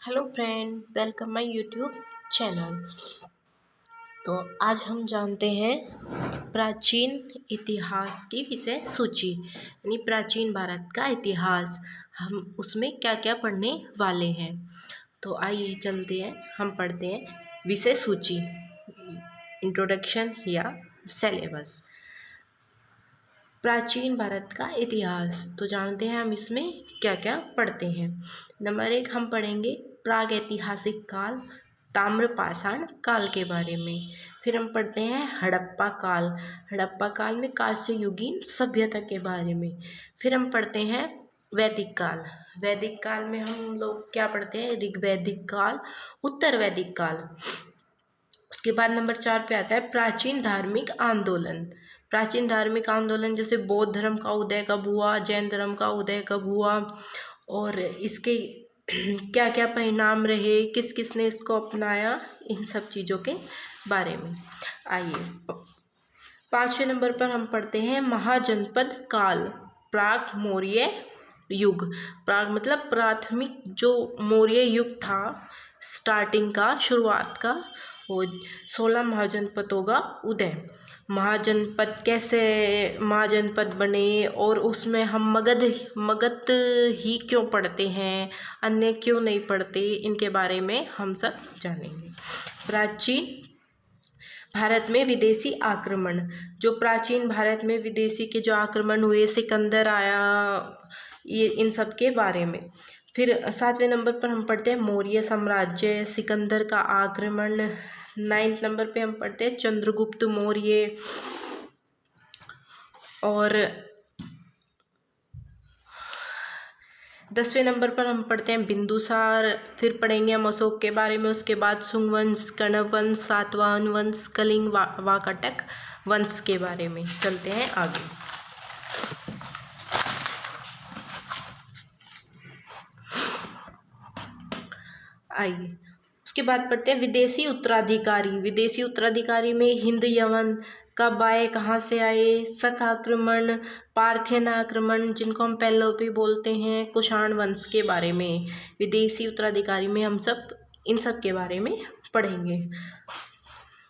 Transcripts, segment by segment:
Hello friend, welcome my YouTube channel. तो आज हम जानते हैं प्राचीन इतिहास की विषय सूची, यानी प्राचीन भारत का इतिहास। हम उसमें क्या क्या पढ़ने वाले हैं। तो आइए चलते हैं, हम पढ़ते हैं विषय सूची, इंट्रोडक्शन या सिलेबस। प्राचीन भारत का इतिहास तो जानते हैं हम इसमें क्या क्या पढ़ते हैं। नंबर 1 हम पढ़ेंगे प्राग ऐतिहासिक काल, ताम्रपाषाण काल के बारे में। फिर हम पढ़ते हैं हड़प्पा काल, हड़प्पा काल में कांस्य युगीन सभ्यता के बारे में। फिर हम पढ़ते हैं वैदिक काल, वैदिक काल में हम लोग क्या पढ़ते हैं, ऋग्वैदिक काल, उत्तर वैदिक काल। उसके बाद नंबर 4 पे आता है प्राचीन धार्मिक आंदोलन। प्राचीन धार्मिक आंदोलन जैसे बौद्ध धर्म का उदय कब हुआ, जैन धर्म का उदय कब हुआ और इसके क्या क्या परिणाम रहे, किस किस ने इसको अपनाया, इन सब चीज़ों के बारे में। आइए 5वें नंबर पर हम पढ़ते हैं महाजनपद काल, प्राग मौर्य युग। प्राग मतलब प्राथमिक जो मौर्य युग था, स्टार्टिंग का, शुरुआत का, वो 16 महाजनपदों का उदय। महाजनपद कैसे महाजनपद बने और उसमें हम मगध ही क्यों पढ़ते हैं, अन्य क्यों नहीं पढ़ते, इनके बारे में हम सब जानेंगे। प्राचीन भारत में विदेशी आक्रमण, जो प्राचीन भारत में विदेशी के जो आक्रमण हुए, सिकंदर आया, ये इन सब के बारे में। फिर 7वें नंबर पर हम पढ़ते हैं मौर्य साम्राज्य, सिकंदर का आक्रमण। 9th नंबर पे हम पढ़ते हैं चंद्रगुप्त मौर्य। और 10वें नंबर पर हम पढ़ते हैं बिंदुसार। फिर पढ़ेंगे हम अशोक के बारे में, उसके बाद सुंग वंश, कण्व वंश, सातवाहन वंश, कलिंग, वाकाटक वंश के बारे में। चलते हैं आगे। आइए उसके बाद पढ़ते हैं विदेशी उत्तराधिकारी। विदेशी उत्तराधिकारी में हिंद यवन कब आए, कहाँ से आए, शक आक्रमण, पार्थियन आक्रमण जिनको हम पेल्लोपी बोलते हैं, कुषाण वंश के बारे में। विदेशी उत्तराधिकारी में हम सब इन सब के बारे में पढ़ेंगे।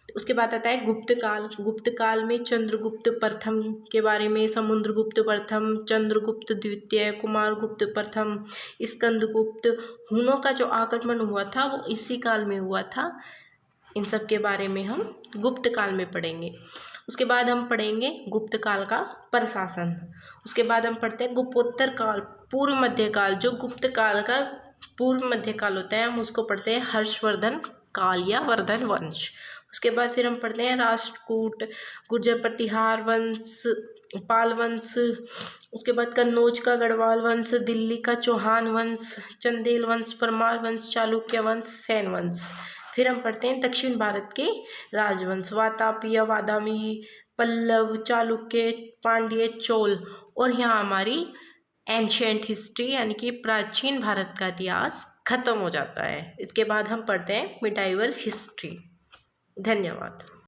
उसके बाद आता है गुप्त काल। गुप्त काल में चंद्रगुप्त प्रथम के बारे में, समुद्रगुप्त प्रथम, चंद्रगुप्त द्वितीय, कुमारगुप्त प्रथम, स्कंदगुप्त। हुनों का जो आक्रमण हुआ था वो इसी काल में हुआ था। इन सब के बारे में हम गुप्त काल में पढ़ेंगे। उसके बाद हम पढ़ेंगे गुप्त काल का प्रशासन। उसके बाद हम पढ़ते हैं गुप्तोत्तर काल, पूर्व मध्यकाल। जो गुप्त काल का पूर्व मध्यकाल होता है हम उसको पढ़ते हैं हर्षवर्धन काल या वर्धन वंश। उसके बाद फिर हम पढ़ते हैं राष्ट्रकूट, गुर्जर प्रतिहार वंश, पाल वंश। उसके बाद कन्नौज का गढ़वाल वंश, दिल्ली का चौहान वंश, चंदेल वंश, परमार वंश, चालुक्य वंश, सेन वंश। फिर हम पढ़ते हैं दक्षिण भारत के राजवंश, वातापीय, बादामी, पल्लव, चालुक्य, पांड्य, चोल। और यहाँ हमारी एंशियंट हिस्ट्री यानी कि प्राचीन भारत का इतिहास खत्म हो जाता है। इसके बाद हम पढ़ते हैं मिडाइवल हिस्ट्री। धन्यवाद।